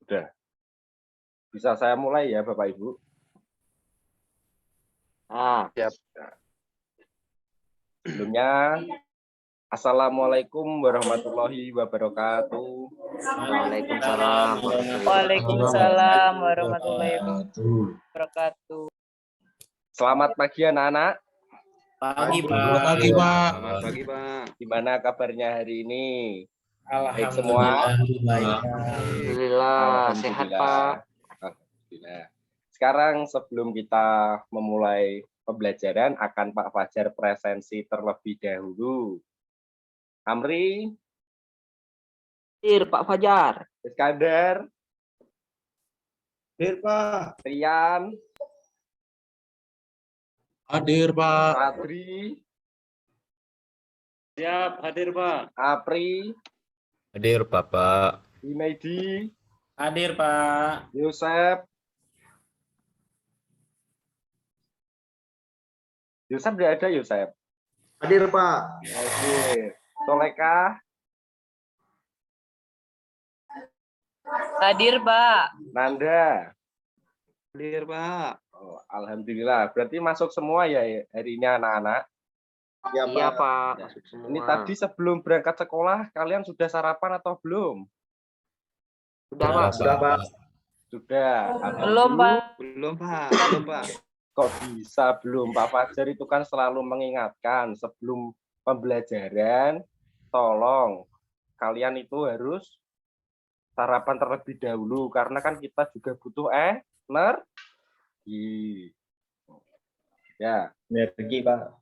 Sudah. Bisa saya mulai ya, Bapak Ibu? Siap. Sebelumnya, Assalamualaikum warahmatullahi wabarakatuh. Waalaikumsalam. Waalaikumsalam warahmatullahi wabarakatuh. Selamat pagi anak-anak. Pagi, Pak. Pagi, Pak. Selamat pagi, Pak. Gimana kabarnya hari ini? Baik Alhamdulillah. semua? Baik. Alhamdulillah, sehat, Pak. Alhamdulillah. Sekarang sebelum kita memulai pembelajaran akan Pak Fajar presensi terlebih dahulu. Amri, Pak Fajar. Iskandar, Hadir, Pak. Rian, Hadir, Pak. Sadri, Siap, hadir, Pak. Apri, Hadir, Bapak. Junaidi, Hadir, Pak. Yosep. Yosep tidak ada, Yosep. Hadir, Pak. Hadir. Soleka, Hadir, Pak. Nanda. Hadir, Pak. Oh, alhamdulillah. Berarti masuk semua ya hari ini anak-anak. Iya, Pak. Masuk semua. Ini tadi sebelum berangkat sekolah, kalian sudah sarapan atau belum? Sudah, Pak. Sudah, Pak. Sudah. Belum, Pak. Belum, Pak. Belum, Pak. Kok bisa belum? Pak Fajar itu kan selalu mengingatkan sebelum pembelajaran, tolong kalian itu harus sarapan terlebih dahulu karena kan kita juga butuh energi. Ya, Energi, Pak.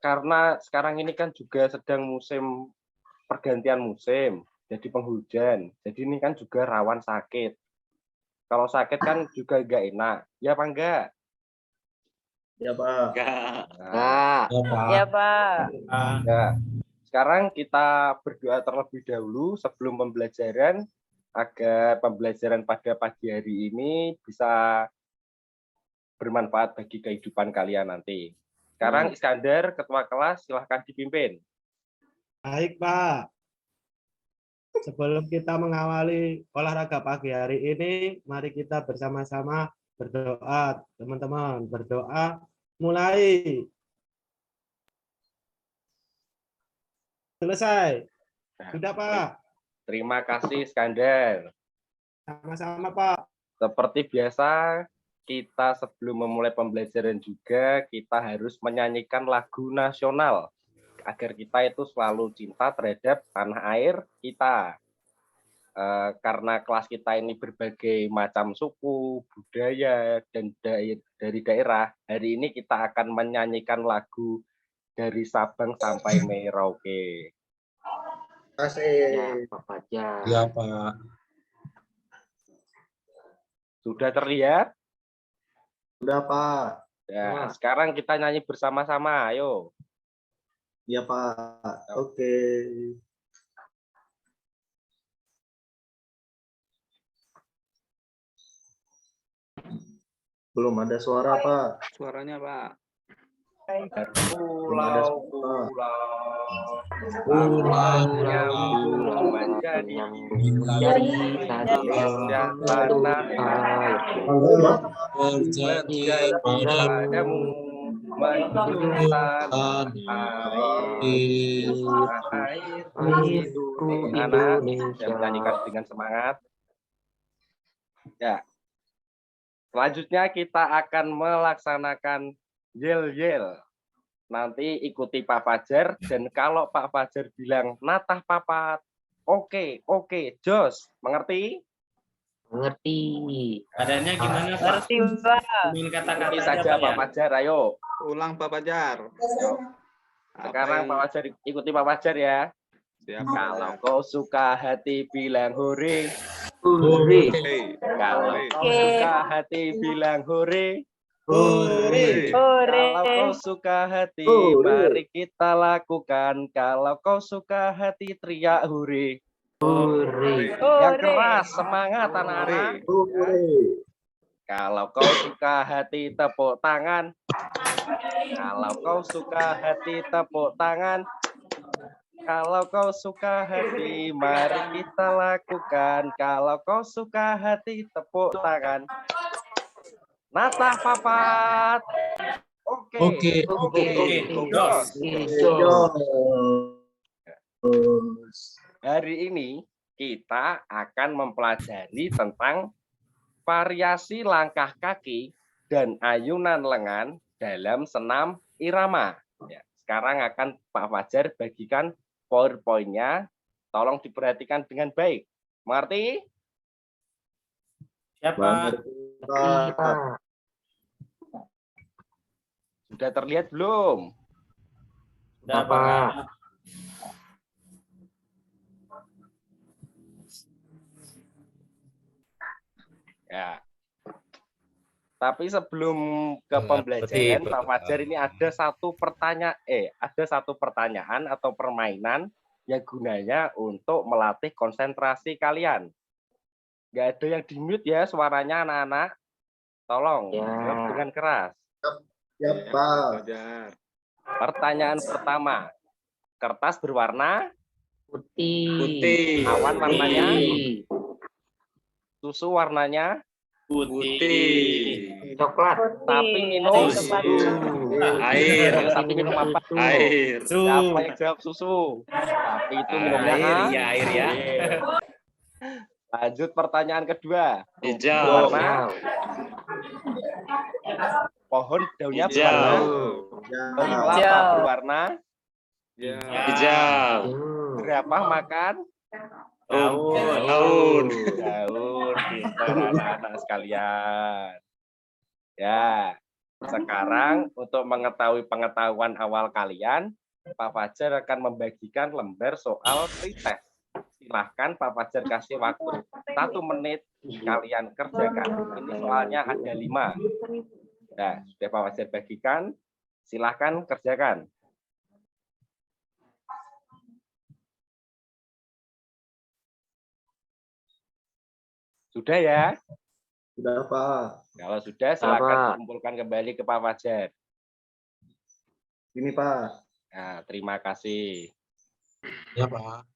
karena sekarang ini kan juga sedang musim pergantian musim, jadi penghujan. Jadi ini kan juga rawan sakit. Kalau sakit kan juga enggak enak. Ya apa enggak? Ya, Pak. Nah, Ya, Pak. Enggak. Sekarang kita berdoa terlebih dahulu sebelum pembelajaran agar pembelajaran pada pagi hari ini bisa bermanfaat bagi kehidupan kalian nanti. Sekarang Iskandar, ketua kelas, silahkan dipimpin. Baik, Pak. Sebelum kita mengawali olahraga pagi hari ini, mari kita bersama-sama berdoa. Teman-teman, berdoa mulai. Selesai. Sudah, Pak. Terima kasih Iskandar. Sama-sama, Pak. Seperti biasa, kita sebelum memulai pembelajaran juga, kita harus menyanyikan lagu nasional agar kita itu selalu cinta terhadap tanah air kita. Karena kelas kita ini berbagai macam suku, budaya, dan dari daerah, hari ini kita akan menyanyikan lagu dari Sabang sampai Merauke. ya, Pak Fajar. Ya, Pak. Sudah terlihat? Sudah, Pak. Ya, sekarang kita nyanyi bersama-sama, ayo. Ya, Pak. Oke. Belum ada suara, Pak. Suaranya, Pak. Pulau-pulau Pulau nyambung menjadi Dari Indonesia tanah air terjadi padamu menjunjung tanah air itu anak yang menyanyikan dengan semangat. Ya, selanjutnya kita akan melaksanakan yel-yel. Nanti ikuti Pak Fajar, dan kalau Pak Fajar bilang natah papat, oke, jos, mengerti? Mengerti. Adanya gimana, Pak? Ngerti, Pak. Dengan Ikuti kata-katanya, saja Pak, Pak ya? Fajar, ayo. Ulang, Pak Fajar. Sekarang Pak Fajar, ikuti Pak Fajar ya. Siap, Kalau kau suka hati bilang hore. Hore. Kalau kau suka hati bilang hore. Hore. Kalau kau suka hati, mari kita lakukan. Kalau kau suka hati, teriak hore. Hore. Yang keras, semangat anak-anak. Kalau kau suka hati, tepuk tangan. Kalau kau suka hati, tepuk tangan. Kalau kau suka hati, mari kita lakukan. Kalau kau suka hati, tepuk tangan. Natah papat. Oke. Jos. Hari ini kita akan mempelajari tentang variasi langkah kaki dan ayunan lengan dalam senam irama. Ya, sekarang akan Pak Fajar bagikan PowerPoint-nya. Tolong diperhatikan dengan baik. Mengerti? Siapa? Sudah terlihat belum? Sudah, Pak. Ya. Tapi sebelum ke pembelajaran, Pak Fajar, ini ada satu pertanyaan atau permainan yang gunanya untuk melatih konsentrasi kalian. Nggak ada yang di-mute ya suaranya anak-anak. Tolong jawab dengan keras. Ya, Pak. Fajar. Pertanyaan pertama. Kertas berwarna, Putih. awan warnanya, susu warnanya, Putih. tapi minum Air. Tapi minum apa? Air. Siapa yang jawab susu? Tapi itu minumnya Air ya. Lanjut pertanyaan kedua. Hijau. Warna pohon daunnya Hijau. berwarna, kelapa Hijau. berwarna, Hijau. jerapah makan Daun. daun. Pintar anak-anak sekalian. Ya, sekarang untuk mengetahui pengetahuan awal kalian, Pak Fajar akan membagikan lembar soal pretest. Silahkan Pak Fajar kasih waktu 1 menit, kalian kerjakan. Ini soalnya ada 5. Nah, sudah Pak Fajar bagikan, silahkan kerjakan. Sudah ya? Sudah, Pak. Kalau sudah, silahkan kumpulkan kembali ke Pak Fajar. Ini, Pak. Nah, terima kasih. Ya, Pak.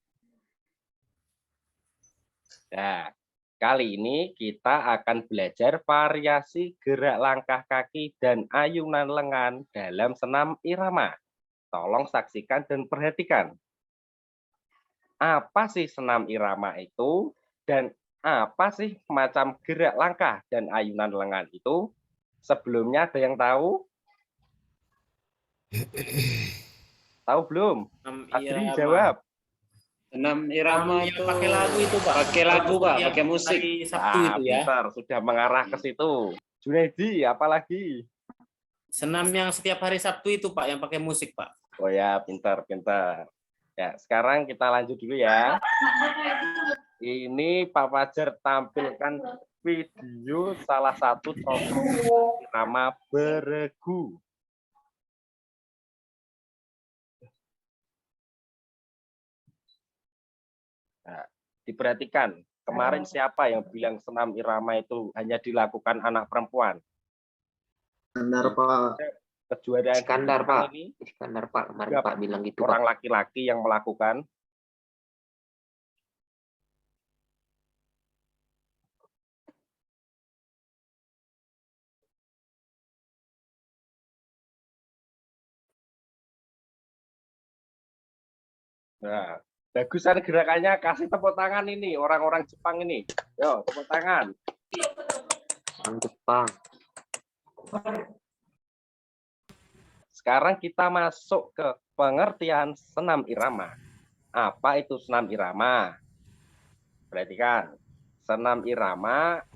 Nah, kali ini kita akan belajar variasi gerak langkah kaki dan ayunan lengan dalam senam irama. Tolong saksikan dan perhatikan. Apa sih senam irama itu dan apa sih macam gerak langkah dan ayunan lengan itu? Sebelumnya ada yang tahu? Tahu belum? Adri jawab. Senam irama Yang itu pakai lagu itu, Pak. Pakai lagu, Pak. Yang Pakai musik. hari Sabtu itu ya. Pintar, sudah mengarah ke situ. Junaidi, apalagi? Senam yang setiap hari Sabtu itu, Pak, yang pakai musik, Pak. Oh ya, pintar. Ya, sekarang kita lanjut dulu ya. Ini Pak Fajar tampilkan video salah satu contoh irama beregu. Nah, diperhatikan, kemarin siapa yang bilang senam irama itu hanya dilakukan anak perempuan? Benar, Pak. Kejuaraan Iskandar, Pak. ini Iskandar, Pak. Kemarin Berapa Pak bilang gitu, Pak. orang laki-laki yang melakukan. Nah, bagusan gerakannya, kasih tepuk tangan ini orang-orang Jepang ini. Yo, tepuk tangan. Orang Jepang. Sekarang kita masuk ke pengertian senam irama. Apa itu senam irama? Perhatikan, senam irama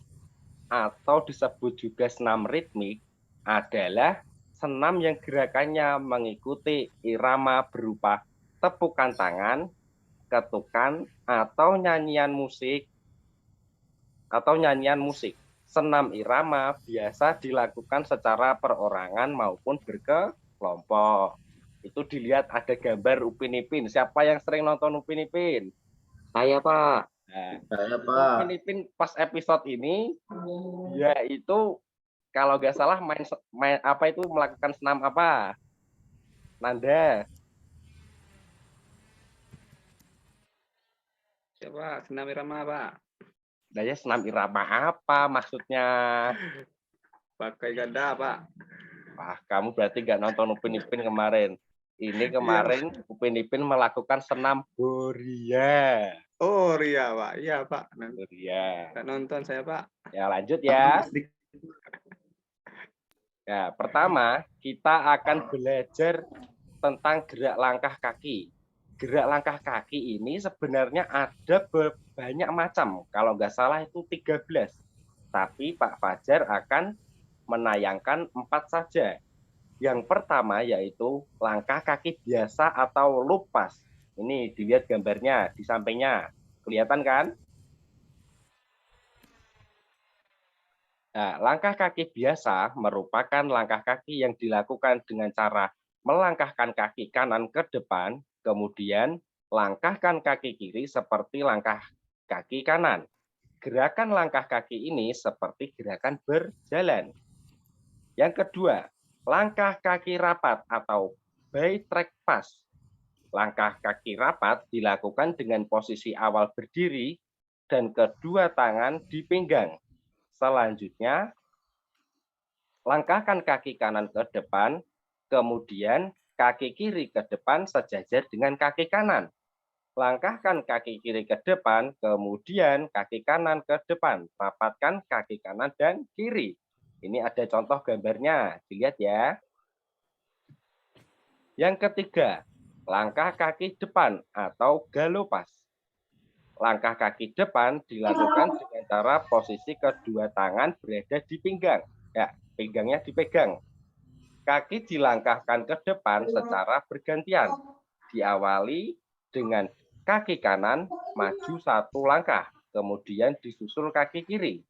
atau disebut juga senam ritmik adalah senam yang gerakannya mengikuti irama berupa tepukan tangan, ketukan, atau nyanyian musik. Senam irama biasa dilakukan secara perorangan maupun berkelompok. Itu dilihat ada gambar Upin Ipin. Siapa yang sering nonton Upin Ipin? Saya, Pak. Nah, Saya, Pak. Upin Ipin pas episode ini, yaitu kalau nggak salah main apa itu, melakukan senam apa? Nanda. Ya Pak, senam irama Pak. Nah, ya senam irama apa maksudnya? Pakai ganda Pak. Wah, kamu berarti nggak nonton Upin Ipin kemarin. Ini kemarin Upin Ipin melakukan senam Boria. Oh Ria Pak, iya Pak. Boria. Nggak nonton saya Pak. Ya lanjut ya. Ya, pertama kita akan belajar tentang gerak langkah kaki. Gerak langkah kaki ini sebenarnya ada banyak macam. Kalau nggak salah itu 13. Tapi Pak Fajar akan menayangkan 4 saja. Yang pertama yaitu langkah kaki biasa atau lupas. Ini dilihat gambarnya di sampingnya. Kelihatan kan? Nah, langkah kaki biasa merupakan langkah kaki yang dilakukan dengan cara melangkahkan kaki kanan ke depan, kemudian langkahkan kaki kiri seperti langkah kaki kanan. Gerakan langkah kaki ini seperti gerakan berjalan. Yang kedua, langkah kaki rapat atau by track pass. Langkah kaki rapat dilakukan dengan posisi awal berdiri dan kedua tangan di pinggang. Selanjutnya, langkahkan kaki kanan ke depan, kemudian kaki kiri ke depan sejajar dengan kaki kanan. Langkahkan kaki kiri ke depan, kemudian kaki kanan ke depan. Rapatkan kaki kanan dan kiri. Ini ada contoh gambarnya, dilihat ya. Yang ketiga, langkah kaki depan atau galopas. Langkah kaki depan dilakukan dengan cara posisi kedua tangan berada di pinggang. Ya, pinggangnya dipegang. Kaki dilangkahkan ke depan secara bergantian. Diawali dengan kaki kanan maju 1 langkah, kemudian disusul kaki kiri.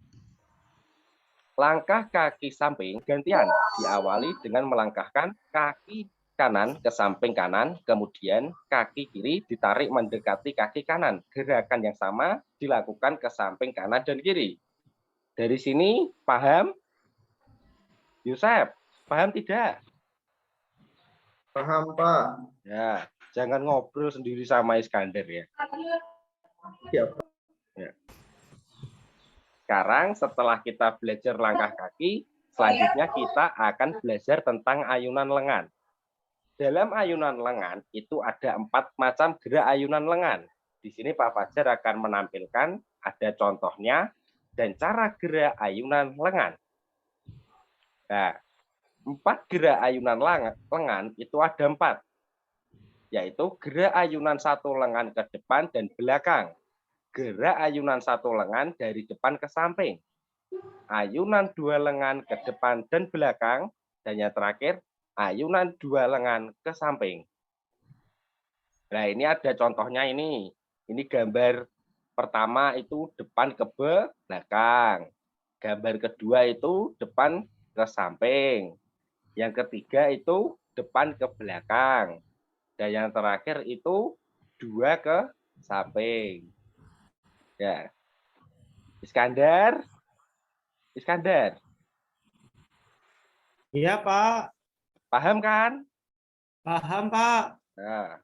Langkah kaki samping gantian, diawali dengan melangkahkan kaki kanan ke samping kanan, kemudian kaki kiri ditarik mendekati kaki kanan. Gerakan yang sama dilakukan ke samping kanan dan kiri. Dari sini paham? Yusef, paham tidak? Paham, Pak. Ya, jangan ngobrol sendiri sama Iskandar ya. Ya, Pak. Ya. Sekarang setelah kita belajar langkah kaki, selanjutnya kita akan belajar tentang ayunan lengan. Dalam ayunan lengan itu ada 4 macam gerak ayunan lengan. Di sini Pak Fajar akan menampilkan ada contohnya dan cara gerak ayunan lengan. Nah, 4 gerak ayunan lengan itu ada 4. Yaitu gerak ayunan 1 lengan ke depan dan belakang. Gerak ayunan 1 lengan dari depan ke samping. Ayunan 2 lengan ke depan dan belakang. Dan yang terakhir, ayunan 2 lengan ke samping. Nah, ini ada contohnya ini. Ini gambar pertama itu depan ke belakang. Gambar kedua itu depan ke samping. Yang ketiga itu depan ke belakang. Dan yang terakhir itu 2 ke samping. Ya. Iskandar. Iya, Pak. Paham kan? Paham, Pak. Nah.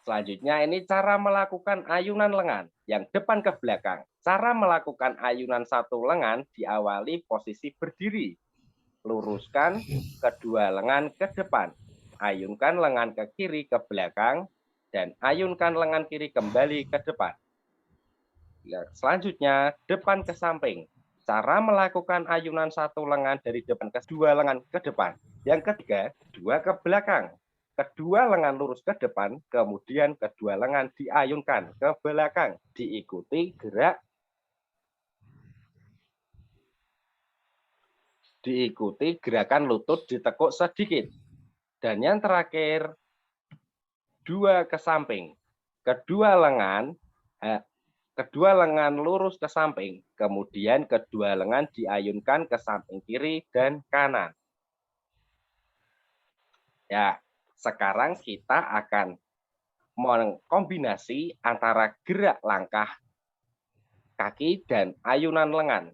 Selanjutnya ini cara melakukan ayunan lengan yang depan ke belakang. Cara melakukan ayunan 1 lengan diawali posisi berdiri. Luruskan kedua lengan ke depan. Ayunkan lengan ke kiri ke belakang dan ayunkan lengan kiri kembali ke depan. Selanjutnya depan ke samping. Cara melakukan ayunan 1 lengan dari depan ke 2 lengan ke depan. Yang ketiga, 2 ke belakang. Kedua lengan lurus ke depan, kemudian kedua lengan diayunkan ke belakang. Diikuti gerakan lutut ditekuk sedikit. Dan yang terakhir, 2 ke samping. Kedua lengan lurus ke samping, kemudian kedua lengan diayunkan ke samping kiri dan kanan. Ya, sekarang kita akan mengkombinasi antara gerak langkah kaki dan ayunan lengan.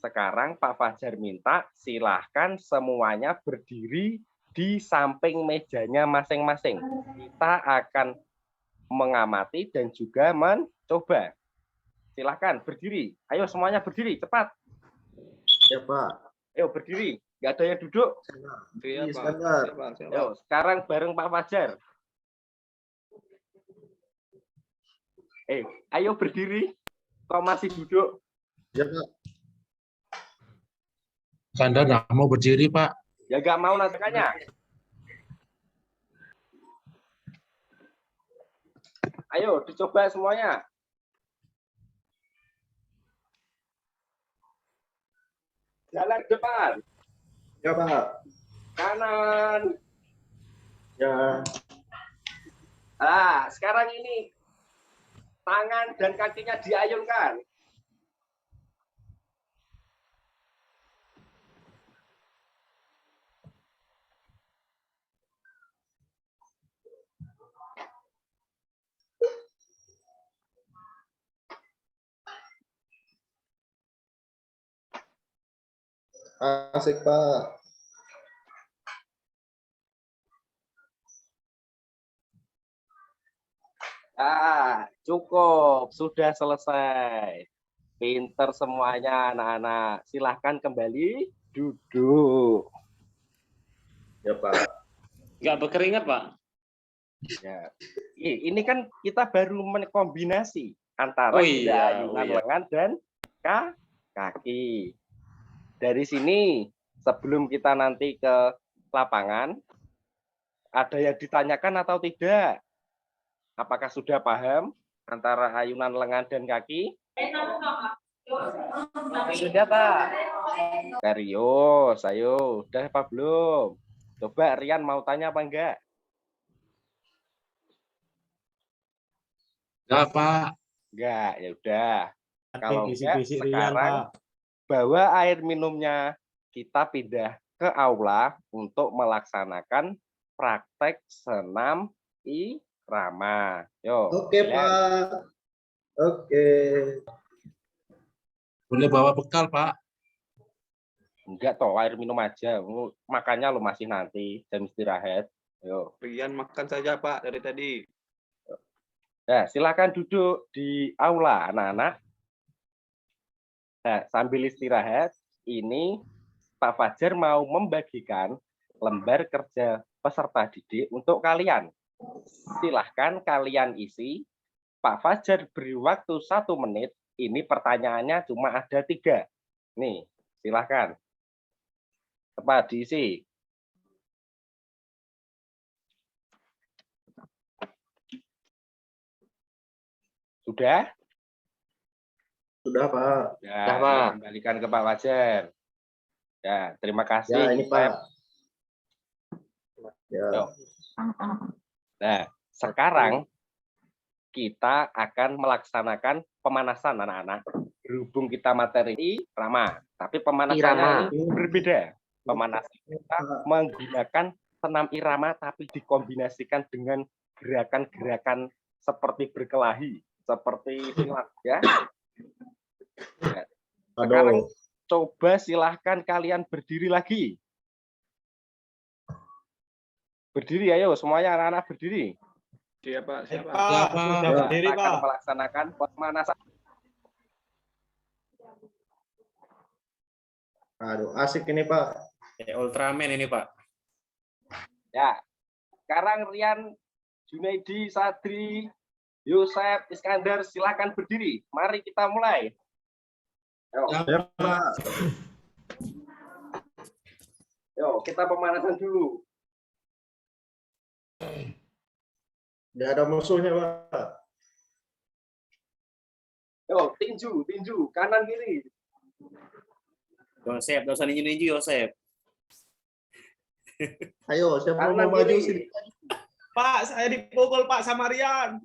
Sekarang Pak Fajar minta silahkan semuanya berdiri di samping mejanya masing-masing. Kita akan mengamati dan juga mencoba. Silahkan berdiri. Ayo semuanya berdiri, cepat. Ya, Pak. Ayo berdiri. Nggak ada yang duduk. Iya, Pak. Iskandar. Siapa? Siapa? Ayo, sekarang bareng Pak Fajar. Ayo berdiri. Kok masih duduk? Ya, Pak. Iskandar nggak mau berdiri, Pak. Ya nggak mau nasekannya. Ayo dicoba semuanya. Jalan ke depan. Ya, Pak. Kanan. Ya. Sekarang ini tangan dan kakinya diayunkan. Asik, Pak. Cukup, sudah selesai. Pinter semuanya anak-anak. Silahkan kembali duduk. Ya, Pak. Nggak berkeringat, Pak. Ya. Ini kan kita baru menkombinasi antara Oh iya, ayunan oh iya. lengan dan kaki. Dari sini, sebelum kita nanti ke lapangan, ada yang ditanyakan atau tidak? Apakah sudah paham antara ayunan lengan dan kaki? Sudah, Pak. Serius, ayo. Udah apa belum? Coba Rian mau tanya apa enggak? Nggak, Pak. Enggak, ya udah. Kalau enggak, Bisik-bisik Rian, sekarang Pak. bawa air minumnya. Kita pindah ke aula untuk melaksanakan praktek senam irama. Yo, Oke, Rian. Pak. Oke. Boleh bawa bekal, Pak. Enggak toh, air minum aja. Makannya lo masih nanti jam istirahat. Yo. Rian makan saja, Pak, dari tadi. Nah, silakan duduk di aula, anak-anak. Nah, sambil istirahat, ini Pak Fajar mau membagikan lembar kerja peserta didik untuk kalian. Silahkan kalian isi. Pak Fajar beri waktu 1 menit. Ini pertanyaannya cuma ada 3. Nih, silahkan. Cepat diisi. Sudah? Sudah, Pak. Ya, Sudah, Pak. kembalikan ke Pak Fajar. Ya, terima kasih. Ya, ini, Pak. Ya. Yo. Nah, sekarang kita akan melaksanakan pemanasan anak-anak. Berhubung kita materi irama, tapi pemanasannya ini berbeda. Pemanasan kita menggunakan senam irama tapi dikombinasikan dengan gerakan-gerakan seperti berkelahi, seperti silat ya. Sekarang coba silahkan kalian berdiri lagi. Berdiri ayo semuanya anak-anak berdiri. Siapa? Siapa? Pak, sudah Ya, berdiri, kita akan Pak. melaksanakan pemanasan. Aduh, asik ini, Pak. Kayak Ultraman ini, Pak. Ya. Sekarang Rian, Junaidi, Sadri, Yosef, Iskandar silakan berdiri. Mari kita mulai. Yo, Ya, Pak. yo kita pemanasan dulu. Nggak ada musuhnya, Pak. Yo, tinju, kanan kiri. Yosep, gak usah ninju-ninju, Yosef. Ayo, siapa Kanan mau maju kiri. sini? Pak, saya dipukul, Pak, sama Rian.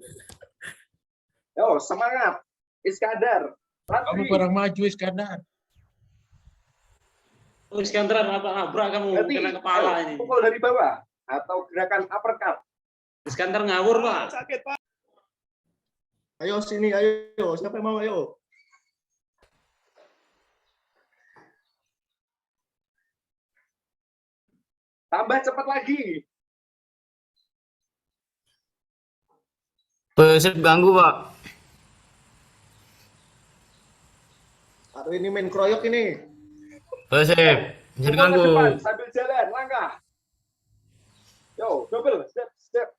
Yo, semangat. Iskandar. Kamu Sadri. kurang maju, Iskandar. Oh, Iskandar, nabrak kamu, Berarti, kena kepala ayo, ini. pukul dari bawah atau gerakan uppercut. Iskandar ngawur, Pak. Sakit, Pak. Ayo sini, ayo. Siapa yang mau, ayo. Tambah cepat lagi. Sip ganggu, Pak. Aduh, ini main kroyok ini. Sip. Bisa Pukul ke ganggu. depan sambil jalan, langkah. Yo, double, step, step.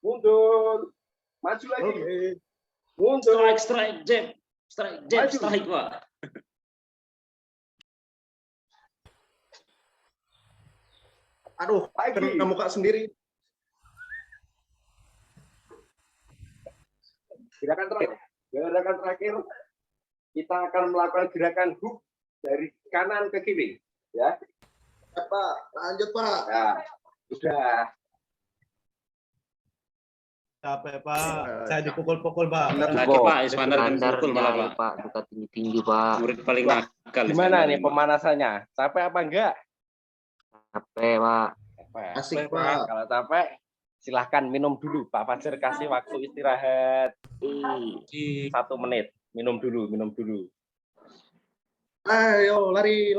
Mundur. Maju lagi. Oke. Mundur. Strike, jab. Maju. Strike, Pak. Aduh, Lagi. kena muka sendiri. Gerakan terakhir, kita akan melakukan gerakan hook dari kanan ke kiri. Ya, Ya, Pak. Lanjut, Pak. nah, sudah. Capek, Pak. Saya dipukul-pukul, Pak. Lagi, Pak. Iskandar kan Standar pukul malah, ayo, Pak. Pak. Buka tinggi-tinggi, Pak. Murid paling nakal. Gimana Iskandar nih ini, Pak. pemanasannya? Capek apa enggak? Capek, Pak. Capek. Asik, Pak. Kalau capek, silahkan minum dulu. Pak Fajar kasih waktu istirahat Di 1 menit. Minum dulu. Ayo, lari.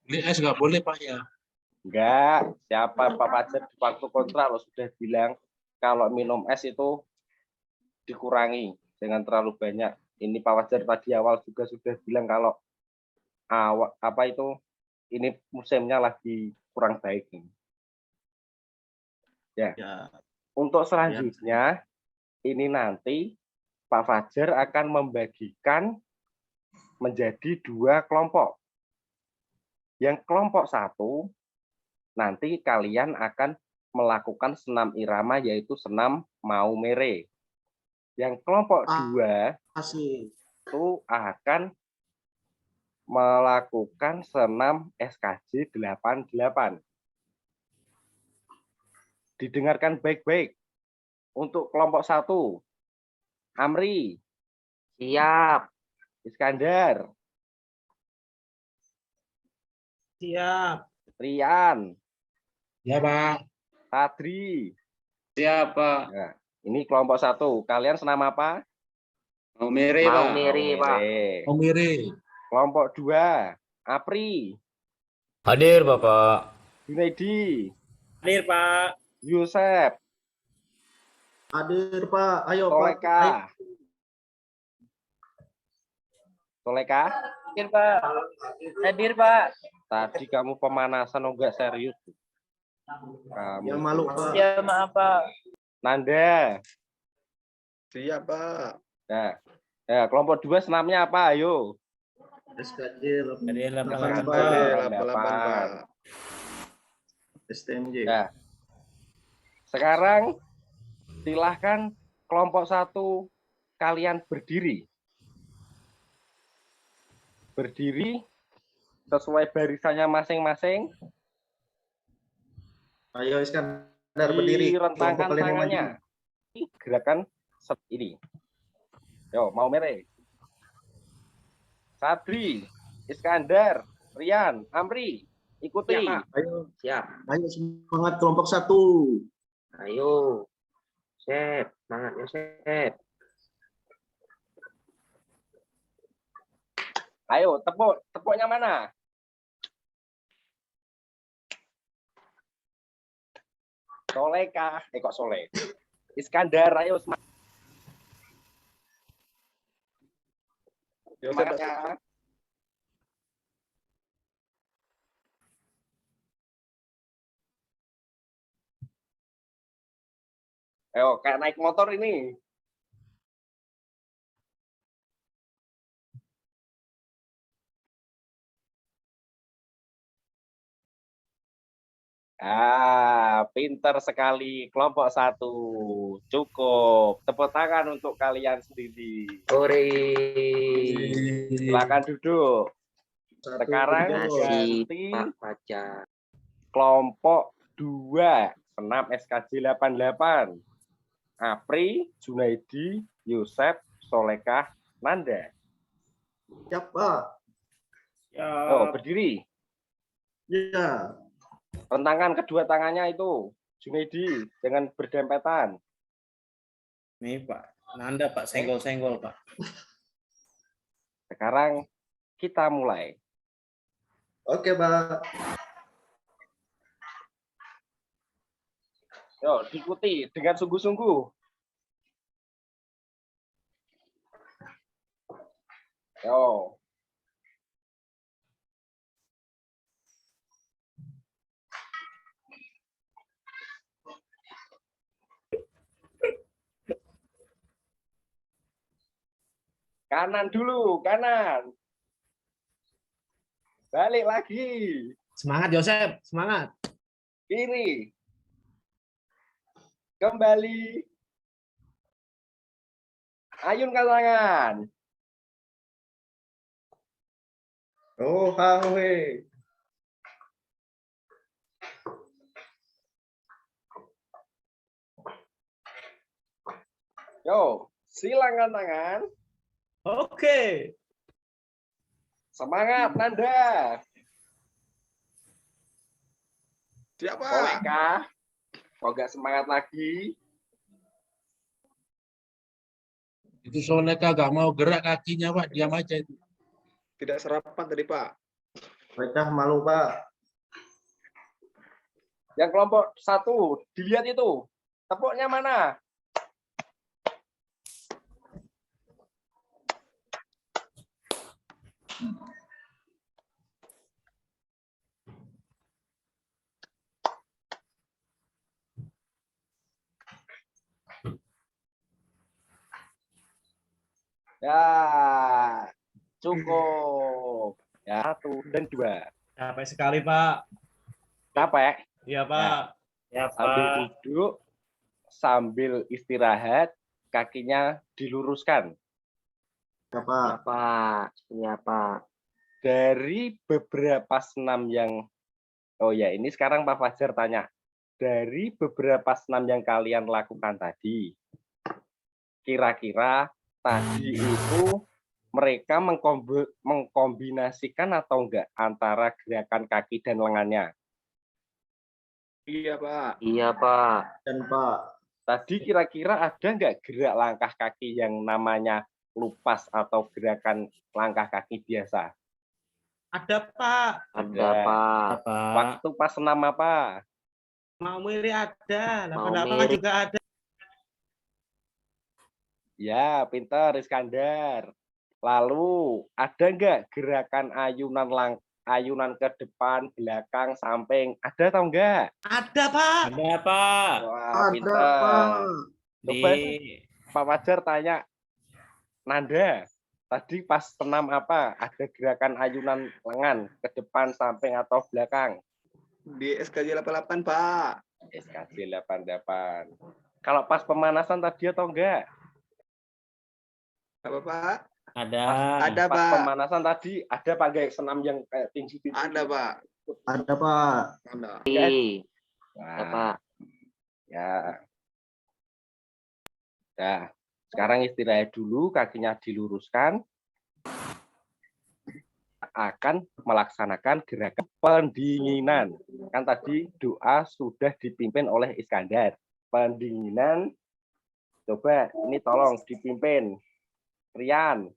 beli es nggak boleh, Pak ya. Enggak, siapa Pak Fajar di waktu kontrak lo sudah bilang kalau minum es itu dikurangi, jangan terlalu banyak. Ini Pak Fajar tadi awal juga sudah bilang kalau ini musimnya lagi kurang baik. Ya. Untuk selanjutnya ini nanti Pak Fajar akan membagikan menjadi 2 kelompok. Yang kelompok 1 nanti kalian akan melakukan senam irama yaitu senam Maumere. Yang kelompok 2 Asik. itu akan melakukan senam SKJ 88. Didengarkan baik-baik. Untuk kelompok 1, Amri, Siap. Iskandar, Siap. Rian, Ya, Pak. Tadri. Siapa? Nah, ini kelompok 1. Kalian senam apa? Mau mere, Pak. Maumere, Pak. Maumere. Omire. Kelompok 2, Apri, Hadir, Bapak. Junaidi, Hadir, Pak. Yusef, Hadir, Pak. Ayo, Pak. Toleka. Ayo. Toleka, Hadir, Pak. Hadir, Pak. tadi kamu pemanasan enggak serius? Kamu. Ya, malu, Pak. Ya, maaf, Pak. Nanda. Siap, Pak. Nah, ya, kelompok 2 senamnya apa? Ayo. SKJ Hadir, 88, Pak. Pak. 88, Pak. STMJ. Ya. Sekarang silahkan kelompok 1 kalian berdiri. Berdiri sesuai barisannya masing-masing. Ayo, Iskandar berdiri. Direntangkan Kelompok kalian yang tangannya. Gerakan ini. Yo, mau mere. Sadri, Iskandar, Rian, Amri, ikuti. Siap, Pak. Ayo, Siap. ayo semangat kelompok 1. Ayo. Sep. Semangatnya, Sep. Ayo, tepuknya mana? Soleka, kok Soleh. Iskandar, ayo semangatnya. Ayo, kayak naik motor ini. Pinter sekali kelompok 1. Cukup. Tepuk tangan untuk kalian sendiri. Sore. Silakan duduk. Satu, Sekarang dua. Kasih, ganti Pak Fajar. kelompok 2. Senam SKJ 88. Apri, Junaidi, Yusef, Solekah, Nanda. Siap, Pak. Oh, berdiri. Ya. Rentangkan kedua tangannya itu. Junaidi, jangan berdempetan. Nih, Pak. Nanda, Pak. Senggol-senggol, Pak. Sekarang kita mulai. Oke, Pak. Yo, diikuti dengan sungguh-sungguh. Yo. Kanan dulu, kanan. Balik lagi. Semangat Yosep, semangat. Kiri. Kembali. Ayunkan tangan. Oh, hawe. Yo, silangkan tangan. Oke. Semangat, Nanda. Siap, Boleh Pak. kah? Kok nggak semangat lagi? Itu soalnya kagak mau gerak kakinya, Pak. Diam aja itu. Tidak sarapan tadi, Pak. Mereka malu, Pak. Yang kelompok 1, dilihat itu. Tepuknya mana? Ya, cukup. Ya, 1 dan 2. Capek sekali Pak. Capek? Iya Pak. Ya, Sambil Pak. duduk, sambil istirahat, kakinya diluruskan. Ya, Pak. Iya Pak. Iya Pak. Dari beberapa senam yang, oh ya ini sekarang Pak Fajar tanya, dari beberapa senam yang kalian lakukan tadi, kira-kira tadi itu mereka mengkombinasikan atau enggak antara gerakan kaki dan lengannya? Iya, Pak. Iya Pak. Dan Pak. Tadi kira-kira ada enggak gerak langkah kaki yang namanya lupas atau gerakan langkah kaki biasa? Ada Pak. Ada Ya. Pak. Pak. Waktu pas senam apa? Mau miri ada. Mau 88 miri. juga ada. Ya, pinter Iskandar. Lalu ada enggak gerakan ayunan ke depan, belakang, samping? Ada atau enggak? Ada Pak. Ada, Pak. Wah, Ada, pinter. Pak. Coba Di Pak Fajar tanya, Nanda, tadi pas senam apa? Ada gerakan ayunan lengan ke depan, samping, atau belakang? Di SKJ 88, Pak. SKJ 88. Kalau pas pemanasan tadi atau enggak? Apa, Pak? ada. Ada, Pas Pak. pemanasan tadi ada apa enggak senam yang kayak tinggi-tinggi? Ada, Pak. Ada, Pak. Ada. Ada Wah, Pak. ya. Nah, sekarang istirahat dulu, kakinya diluruskan. Akan melaksanakan gerakan pendinginan. Kan tadi doa sudah dipimpin oleh Iskandar. Pendinginan, coba ini tolong dipimpin. Rian.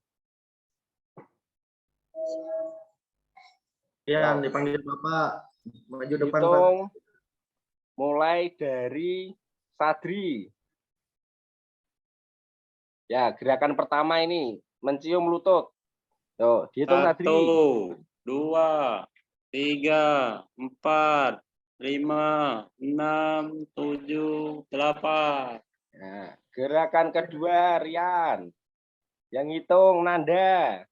Ya, dipanggil Bapak. Maju depan, Pak. Hitung mulai dari Sadri. Ya, gerakan pertama ini mencium lutut. Tuh, dihitung Sadri. 1, 2, 3, 4, 5, 6, 7, 8. Nah, gerakan kedua Rian. Yang hitung Nanda.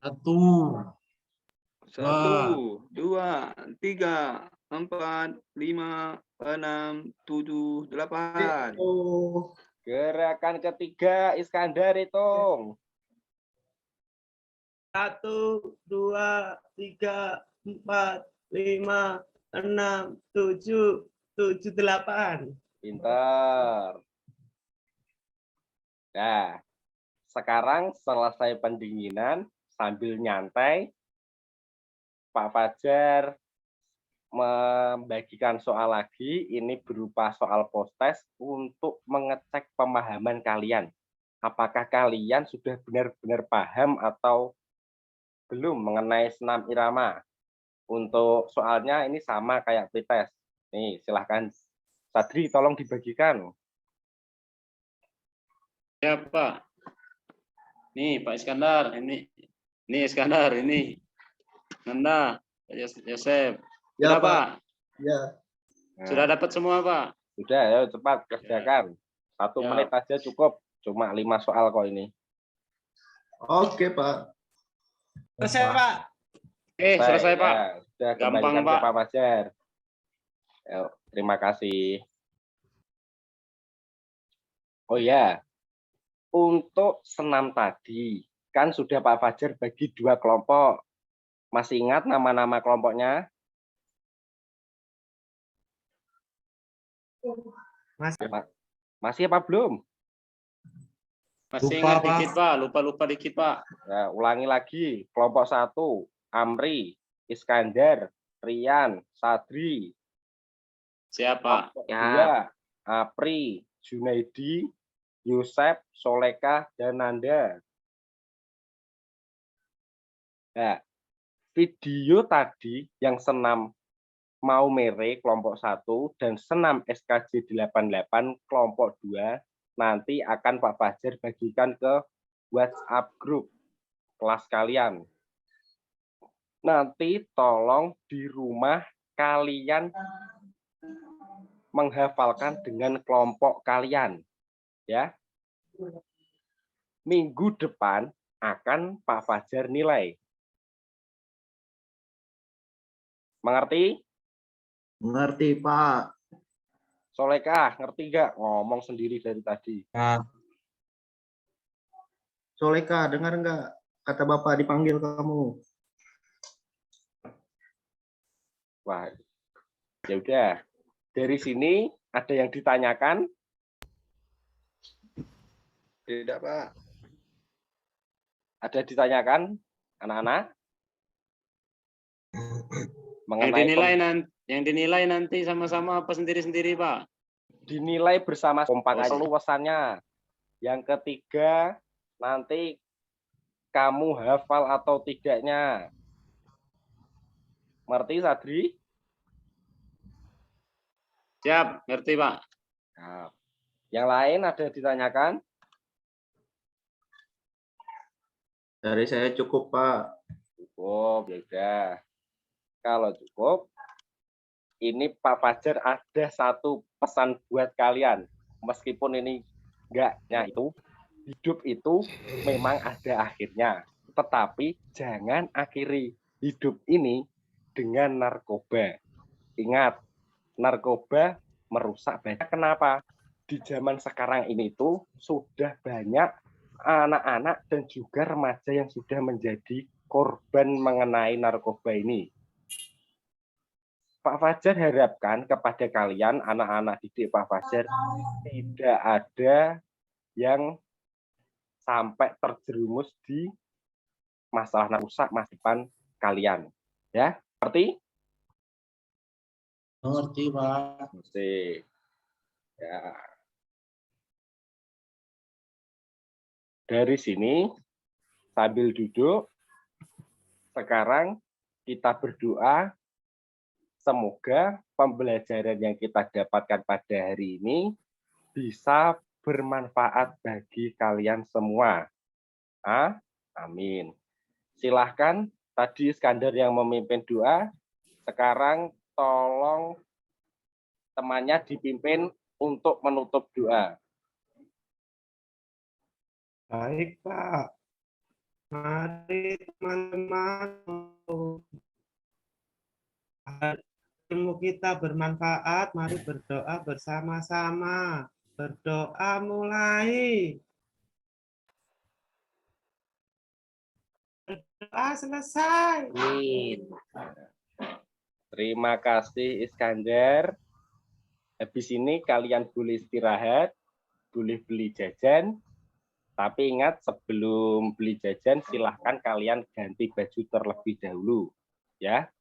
1, 1, 2, 3, 4, 5, 6, 7, 8. Oh, Gerakan ketiga Iskandar hitung. 1, 2, 3, 4, 5, 6, 7, 8. Pinter. Nah, sekarang selesai pendinginan sambil nyantai, Pak Fajar membagikan soal lagi. Ini berupa soal post-test untuk mengecek pemahaman kalian. Apakah kalian sudah benar-benar paham atau belum mengenai senam irama? Untuk soalnya ini sama kayak pretest. Nih, silahkan Sadri tolong dibagikan. Ya, Pak. Nih Pak Iskandar, ini Iskandar, ini Nanda, Yosef. Ya, Sudah Pak. Pak? Ya. Sudah dapat semua Pak? Sudah, ayo cepat kerjakan. 1 Ya. menit aja cukup. Cuma 5 soal kok ini. Oke, Pak. Selesai, Pak. Selesai Pak. Ya, sudah Gampang, kembalikan Pak. ke Pak Fajar. Ayo, terima kasih. Oh ya, untuk senam tadi kan sudah Pak Fajar bagi 2 kelompok. Masih ingat nama-nama kelompoknya? Masih apa belum? Masih Lupa, ingat Pak. dikit Pak, lupa dikit Pak. Nah, ulangi lagi. Kelompok 1, Amri, Iskandar, Rian, Sadri. Siapa? Kelompok 2, Apri, Junaidi, Yosef, Soleka, dan Nanda. Nah, video tadi yang senam mau mere kelompok 1 dan senam SKJ 88 kelompok 2 nanti akan Pak Fajar bagikan ke WhatsApp grup kelas kalian. Nanti tolong di rumah kalian menghafalkan dengan kelompok kalian, ya. Minggu depan akan Pak Fajar nilai. Mengerti? Mengerti, Pak. Soleka, ngerti nggak? Ngomong sendiri dari tadi. Nah, Soleka, dengar nggak? Kata Bapak dipanggil kamu. Wah, ya udah. Dari sini ada yang ditanyakan? Tidak, Pak. Ada ditanyakan, anak-anak? Yang dinilai nanti sama-sama apa sendiri-sendiri Pak? Dinilai bersama kompak aja luasannya. Yang ketiga, nanti kamu hafal atau tidaknya. Ngerti, Sadri? Siap, ngerti Pak. Nah, yang lain ada ditanyakan? Dari saya cukup, Pak. Cukup, ya udah. Kalau cukup, ini Pak Fajar ada satu pesan buat kalian. Meskipun ini enggaknya itu, hidup itu memang ada akhirnya. Tetapi jangan akhiri hidup ini dengan narkoba. Ingat, narkoba merusak banyak. Kenapa? Di zaman sekarang ini tuh sudah banyak anak-anak dan juga remaja yang sudah menjadi korban mengenai narkoba ini. Pak Fajar harapkan kepada kalian, anak-anak didik Pak Fajar, tidak ada yang sampai terjerumus di masalah rusak masa depan kalian. Ya, ngerti? ngerti, Pak. Ngerti. Ya. Dari sini, sambil duduk, sekarang kita berdoa, semoga pembelajaran yang kita dapatkan pada hari ini bisa bermanfaat bagi kalian semua. Amin. Silahkan, tadi Iskandar yang memimpin doa, sekarang tolong temannya dipimpin untuk menutup doa. Baik, Pak. Mari teman-teman. Ilmu kita bermanfaat, mari berdoa bersama-sama. Berdoa mulai. Berdoa selesai. Amin. Terima kasih Iskandar. Habis ini kalian boleh istirahat, boleh beli jajan. Tapi ingat, sebelum beli jajan silahkan kalian ganti baju terlebih dahulu. Ya.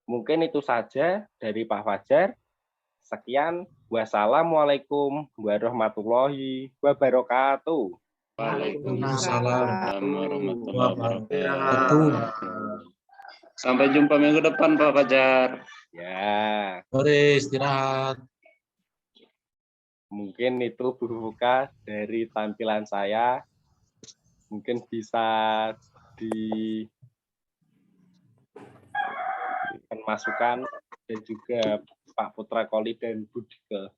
Mungkin itu saja dari Pak Fajar. Sekian. Wassalamualaikum warahmatullahi wabarakatuh. Waalaikumsalam warahmatullahi Wabarakatuh. wabarakatuh. Sampai jumpa minggu depan Pak Fajar. Ya, Sore istirahat. mungkin itu buka dari tampilan saya. Mungkin bisa diberikan masukan dan juga Pak Putra Koli dan Bu Dike.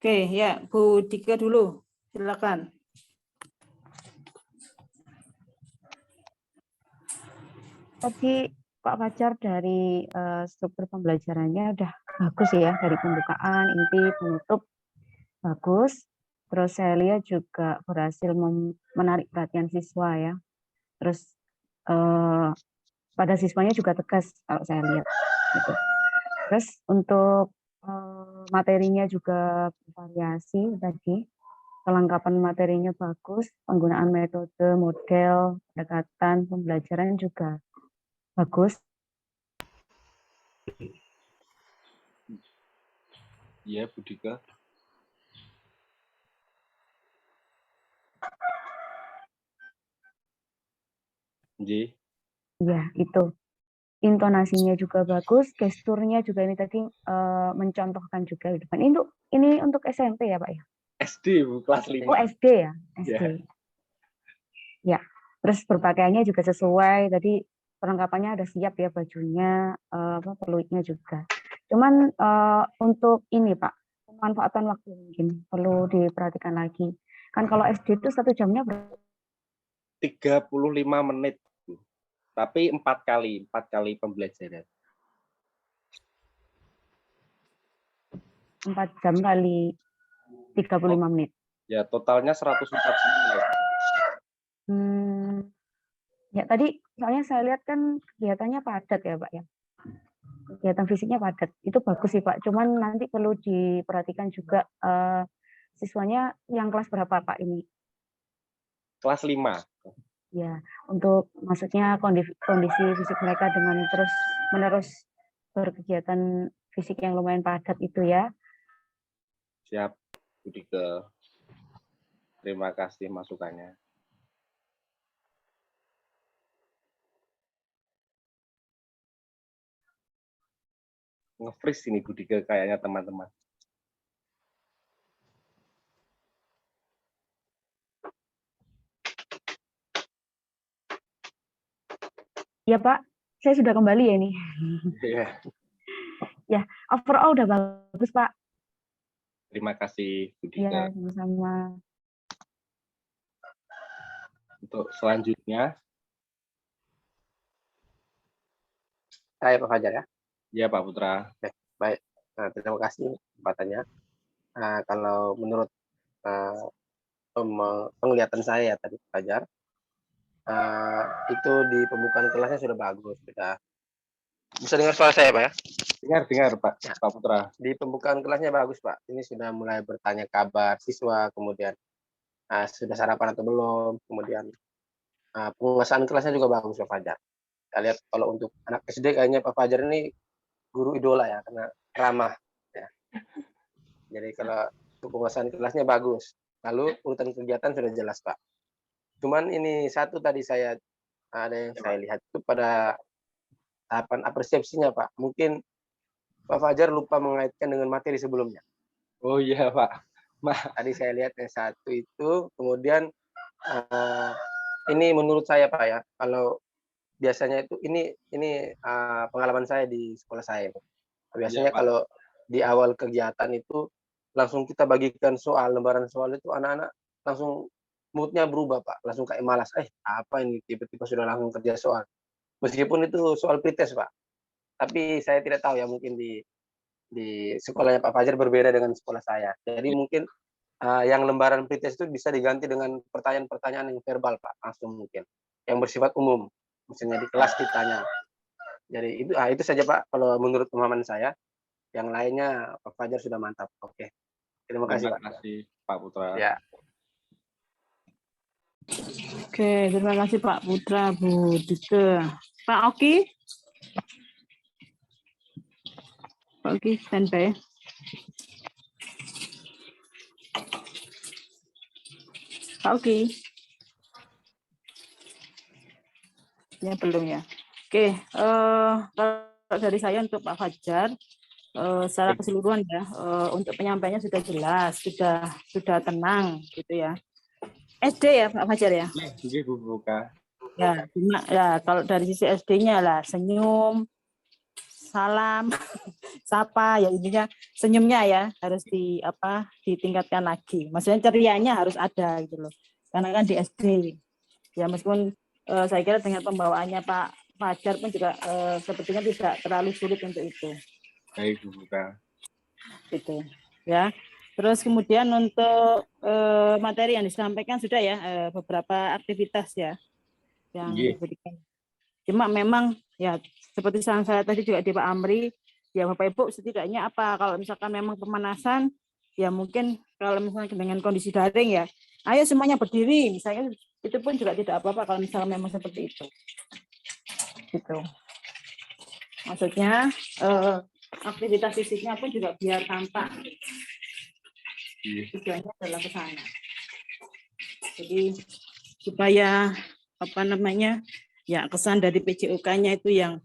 Oke, ya, Bu Dike dulu. Silakan. Tadi Pak Fajar dari struktur pembelajarannya udah bagus ya, dari pembukaan, inti, penutup, bagus. Terus saya lihat juga berhasil menarik perhatian siswa ya. Terus pada siswanya juga tegas kalau saya lihat. Gitu. Terus untuk materinya juga bervariasi tadi. Kelengkapan materinya bagus, penggunaan metode, model, pendekatan, pembelajaran juga bagus. Iya, Bu Dika. Iya, itu. Intonasinya juga bagus, gesturnya juga ini tadi mencontohkan juga di depan. Ini untuk SMP ya, Pak ya? SD, Bu, kelas 5. Oh, SD ya? SD. Ya, terus berpakaiannya juga sesuai. Tadi perlengkapannya udah siap ya, bajunya, peluitnya juga. Cuman untuk ini Pak, pemanfaatan waktu mungkin perlu diperhatikan lagi. Kan kalau SD itu 1 jamnya berapa? 35 menit. Tapi 4 kali pembelajaran. 4 jam kali 35 menit. Ya, totalnya 140 menit. Ya tadi soalnya saya lihat kan kegiatannya padat ya Pak ya. Kegiatan fisiknya padat. Itu bagus sih Pak. Cuman nanti perlu diperhatikan juga siswanya yang kelas berapa Pak ini? Kelas 5. Ya, untuk maksudnya kondisi fisik mereka dengan terus-menerus berkegiatan fisik yang lumayan padat itu ya. Siap, Bu Dike. Terima kasih masukannya. Nge-freeze ini Bu Dike kayaknya teman-teman. Ya Pak, saya sudah kembali ya ini. Iya. Ya, overall udah bagus Pak. Terima kasih Bu Dike. Ya, sama-sama. Untuk selanjutnya. Saya Pak Fajar ya. Iya Pak Putra. Baik, terima kasih kesempatannya. Kalau menurut penglihatan saya tadi Pak Fajar, itu di pembukaan kelasnya sudah bagus, sudah. Bisa dengar suara saya Pak ya? Dengar Pak, ya. Pak Putra. Di pembukaan kelasnya bagus Pak. Ini sudah mulai bertanya kabar siswa, kemudian sudah sarapan atau belum, kemudian pengesahan kelasnya juga bagus Pak Fajar. Kita lihat kalau untuk anak SD kayaknya Pak Fajar ini guru idola ya, karena ramah. Ya. Jadi kalau untuk pengesahan kelasnya bagus. Lalu urutan kegiatan sudah jelas Pak. Cuman ini satu tadi ada yang saya lihat itu pada tahapan apresiasinya Pak. Mungkin Pak Fajar lupa mengaitkan dengan materi sebelumnya. Oh iya Pak. Tadi saya lihat yang satu itu, kemudian ini menurut saya Pak ya, kalau biasanya itu ini pengalaman saya di sekolah saya. Biasanya ya, kalau di awal kegiatan itu langsung kita bagikan lembaran soal itu anak-anak langsung moodnya berubah Pak, langsung kayak malas. Apa ini tiba-tiba sudah langsung kerja soal. Meskipun itu soal pretest Pak. Tapi saya tidak tahu ya, mungkin di sekolahnya Pak Fajar berbeda dengan sekolah saya. Jadi mungkin yang lembaran pretest itu bisa diganti dengan pertanyaan-pertanyaan yang verbal Pak, langsung mungkin. Yang bersifat umum. Misalnya di kelas ditanya. Jadi itu saja Pak kalau menurut pemahaman saya. Yang lainnya Pak Fajar sudah mantap. Oke. Terima kasih Pak. Terima kasih Pak Putra. Ya. Oke, terima kasih Pak Putra, Bu Dike. Pak Oki? Pak Oki, standby. Pak Oki? Ya, belum ya. Oke, kalau dari saya untuk Pak Fajar, secara keseluruhan ya, untuk penyampaiannya sudah jelas, sudah tenang gitu ya. SD ya Pak Fajar ya? Nggih Bu Buka. Ya, cuma ya kalau dari sisi SD-nya lah senyum, salam, sapa ya intinya senyumnya ya harus ditingkatkan lagi. Maksudnya cerianya harus ada gitu loh. Karena kan di SD. Ya meskipun saya kira dengan pembawaannya Pak Fajar pun juga sepertinya tidak terlalu sulit untuk itu. Baik Bu Buka. Gitu ya. Terus kemudian untuk materi yang disampaikan sudah ya beberapa aktivitas ya yang diberikan. Cuma memang ya seperti saran saya tadi juga di Pak Amri, ya Bapak Ibu setidaknya apa kalau misalkan memang pemanasan, ya mungkin kalau misalnya dengan kondisi daring ya, ayo semuanya berdiri, misalnya itu pun juga tidak apa-apa kalau misalnya memang seperti itu. Gitu. Maksudnya aktivitas fisiknya pun juga biar tampak. Tujuannya adalah ke sana. Jadi supaya ya kesan dari PJOK-nya itu yang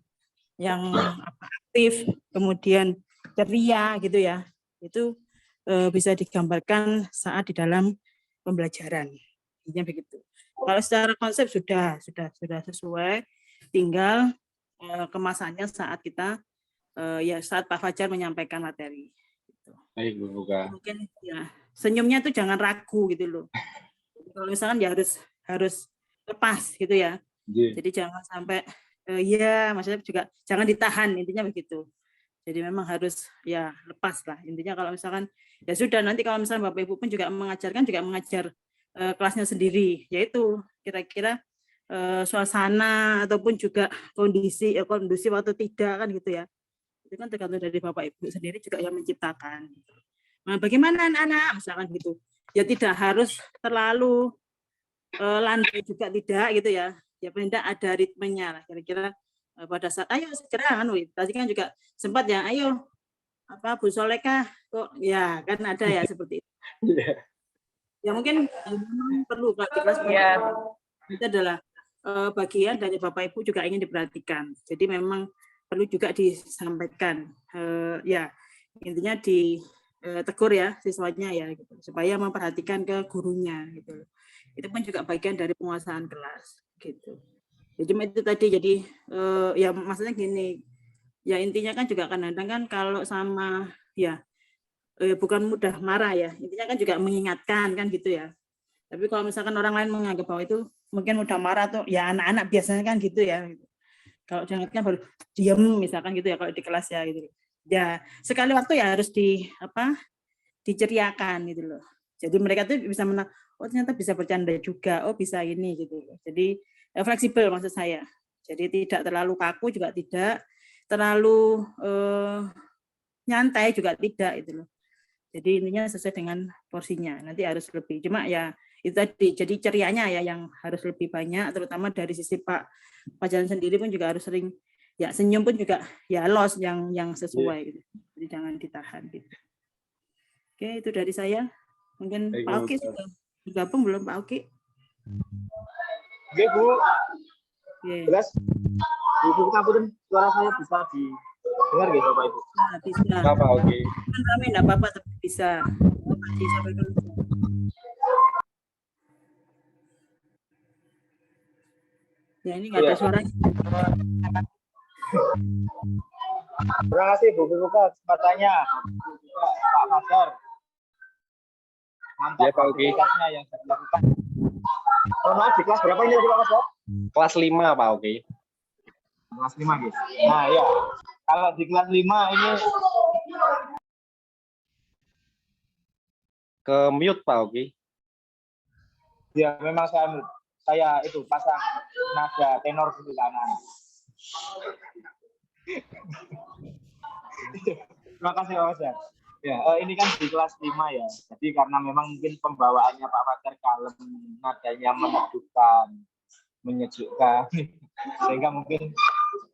aktif, kemudian ceria gitu ya, itu bisa digambarkan saat di dalam pembelajaran. Intinya begitu. Kalau secara konsep sudah sesuai, tinggal kemasannya saat kita saat Pak Fajar menyampaikan materi. Gitu. Baik Bu Buka. Mungkin ya senyumnya tuh jangan ragu gitu loh. Kalau misalkan ya harus lepas gitu ya. Jadi jangan sampai maksudnya juga jangan ditahan, intinya begitu. Jadi memang harus ya lepas lah. Intinya kalau misalkan ya sudah, nanti kalau misalkan Bapak Ibu pun juga mengajar kelasnya sendiri, yaitu kira-kira suasana ataupun juga kondisi atau tidak kan gitu ya. Itu kan tergantung dari Bapak Ibu sendiri juga yang menciptakan. Nah, bagaimana anak-anak misalkan gitu. Ya tidak harus terlalu landai juga tidak gitu ya. Ya paling tidak ada ritmenya lah kira-kira pada saat ayo segera tadi kan juga sempat ya ayo Bu Soleka kok ya kan ada ya seperti itu. Ya mungkin memang perlu di kelas itu adalah bagian dari Bapak Ibu juga ingin diperhatikan. Jadi memang perlu juga disampaikan ya intinya ditegur ya siswanya ya gitu, supaya memperhatikan ke gurunya gitu. Itu pun juga bagian dari penguasaan kelas gitu. Jadi itu tadi jadi ya maksudnya gini ya intinya kan juga kadang-kadang kan kalau sama ya bukan mudah marah ya, intinya kan juga mengingatkan kan gitu ya. Tapi kalau misalkan orang lain menganggap bahwa itu mungkin mudah marah tuh ya anak-anak biasanya kan gitu ya. Kalau diingatkan baru diam misalkan gitu ya kalau di kelas ya gitu. Ya sekali waktu ya harus diceriakan gitu loh. Jadi mereka tuh bisa oh ternyata bisa bercanda juga, oh bisa ini gitu. Jadi fleksibel maksud saya. Jadi tidak terlalu kaku juga tidak, terlalu nyantai juga tidak itu loh. Jadi intinya sesuai dengan porsinya. Nanti harus lebih. Cuma ya itu tadi. Jadi cerianya ya yang harus lebih banyak, terutama dari sisi Pak Fajar sendiri pun juga harus sering ya senyum pun juga ya los yang sesuai gitu. Jadi jangan ditahan gitu. Oke, itu dari saya. Mungkin Pak Oki sudah bergabung belum Pak Oki? Oke Bu. Jelas. Bu Kabupaten suara saya bisa didengar gitu Bapak Ibu? Nah, bisa. Pak Oki. Kan kami enggak apa-apa tapi bisa. Ya ini nggak ada suaranya. Terima kasih Bu Buka kesempatannya. Pak Fajar. Mantap Pak Oki. yang saya lakukan. Maaf, di kelas berapa ini Pak Fajar? Kelas 5 Pak Oki. Kelas 5 guys. Nah ya, kalau di kelas 5 ini ke mute Pak Oki. ya memang saya itu pasang nada tenor di sana. Terima kasih Pak Fajar. Ya, ini kan di kelas 5 ya. Jadi karena memang mungkin pembawaannya Pak Fajar kalem, nadanya menyejukkan, sehingga mungkin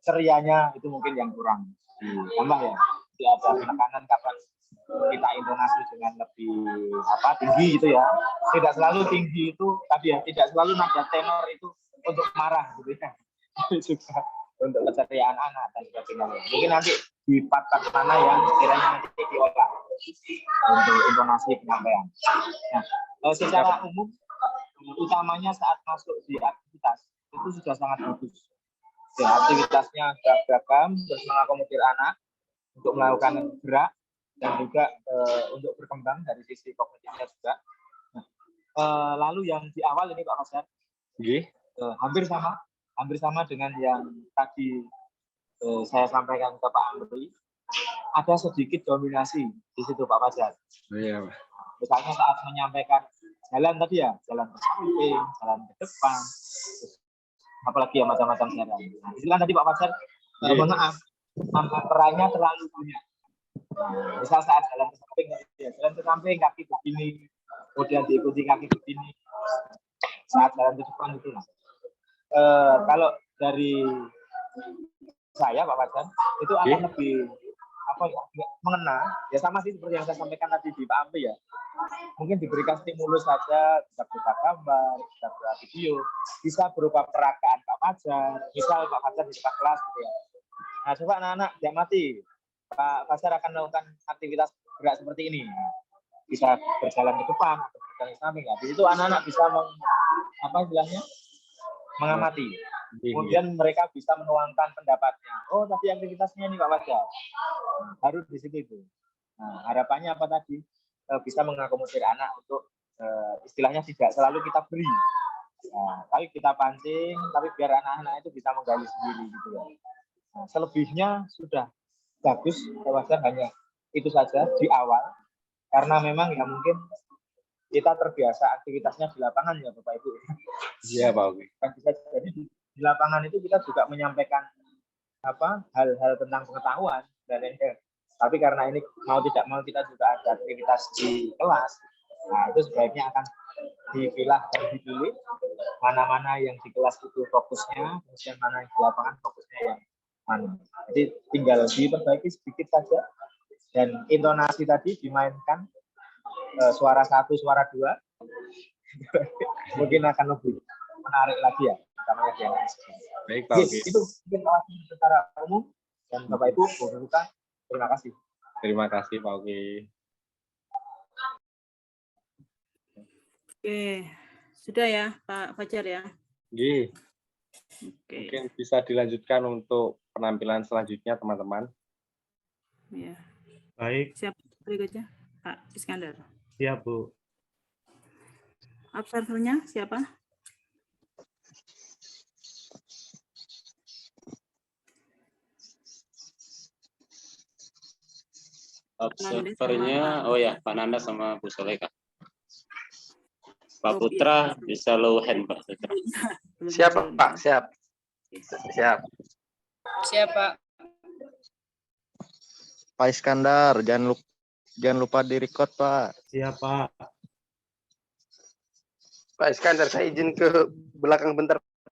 cerianya itu mungkin yang kurang ditambah ya. Jadi ada penekanan kapan kita intonasi dengan lebih tinggi gitu ya. Tidak selalu tinggi itu tadi ya, tidak selalu nada tenor itu untuk marah gitu ya. Itu juga untuk keceriaan anak dan sebagainya. Mungkin nanti di part mana yang kiranya nanti diolah untuk intonasi penyampaian. Nah, secara umum utamanya saat masuk di aktivitas itu sudah sangat bagus. Ya, aktivitasnya beragam, terus mengakomodir anak untuk melakukan gerak dan juga untuk berkembang dari sisi kognitifnya juga. Nah, lalu yang di awal ini Pak Fajar, hampir sama dengan yang tadi saya sampaikan ke Pak Amri. Ada sedikit dominasi di situ Pak Fajar. Iya. Misalnya saat menyampaikan jalan tadi ya, jalan ke samping, jalan ke depan, apalagi ya macam-macam jalan. Nah, istilah tadi Pak Fajar, mohon maaf, perannya terlalu banyak. Nah, misal saat jalan ke samping, ya, jalan ke samping kaki begini, kemudian diikuti kaki begini. Saat jalan ke depan itu. Kalau dari saya Pak Fajar, itu akan lebih mengena, ya sama sih seperti yang saya sampaikan tadi di Pak Amri ya. Mungkin diberikan stimulus saja, bisa berupa gambar, bisa berupa video, bisa berupa peragaan Pak Fajar, misal Pak Fajar di depan kelas gitu ya. Nah, coba anak-anak jangan mati, Pak Fajar akan melakukan aktivitas gerak seperti ini. Bisa berjalan ke depan, berjalan ke samping. Nah, di situ anak-anak bisa mengamati. Kemudian mereka bisa menuangkan pendapatnya. Oh, tadi aktivitasnya ini Pak Fajar. Harus di situ itu. Nah, harapannya apa tadi? Bisa mengakomodir anak untuk istilahnya tidak selalu kita beri. Nah, tapi kita pancing, tapi biar anak-anak itu bisa menggali sendiri gitu ya. Nah, selebihnya sudah bagus, Pak Fajar, hanya itu saja di awal. Karena memang ya mungkin kita terbiasa aktivitasnya di lapangan ya Bapak Ibu. Iya Pak Oki. Kan bisa jadi di lapangan itu kita juga menyampaikan hal-hal tentang pengetahuan dan tapi karena ini mau tidak mau kita juga ada aktivitas di kelas. Nah, itu sebaiknya akan dipilah dan dipilih mana-mana yang di kelas itu fokusnya, kemudian mana yang di lapangan fokusnya yang mana. Jadi tinggal diperbaiki sedikit saja dan intonasi tadi dimainkan suara 1, suara 2 mungkin akan lebih menarik lagi ya. Baik Pak Oki. Itu mungkin secara umum dan Bapak Ibu buka. Terima kasih. Terima kasih Pak Oki. Oke, sudah ya Pak Fajar ya. Oke. Oke. Mungkin bisa dilanjutkan untuk penampilan selanjutnya teman-teman. Ya. Baik. Siapa berikutnya? Pak Iskandar. Siap Bu. Observernya siapa? Observernya, oh ya, Pak Nanda sama Bu Soleka. Pak Putra bisa low hand Pak Putra. Siap Pak, siap. Siap. Siap Pak. Pak Iskandar, jangan lupa di-record Pak. Siap Pak. Pak Iskandar, saya izin ke belakang bentar.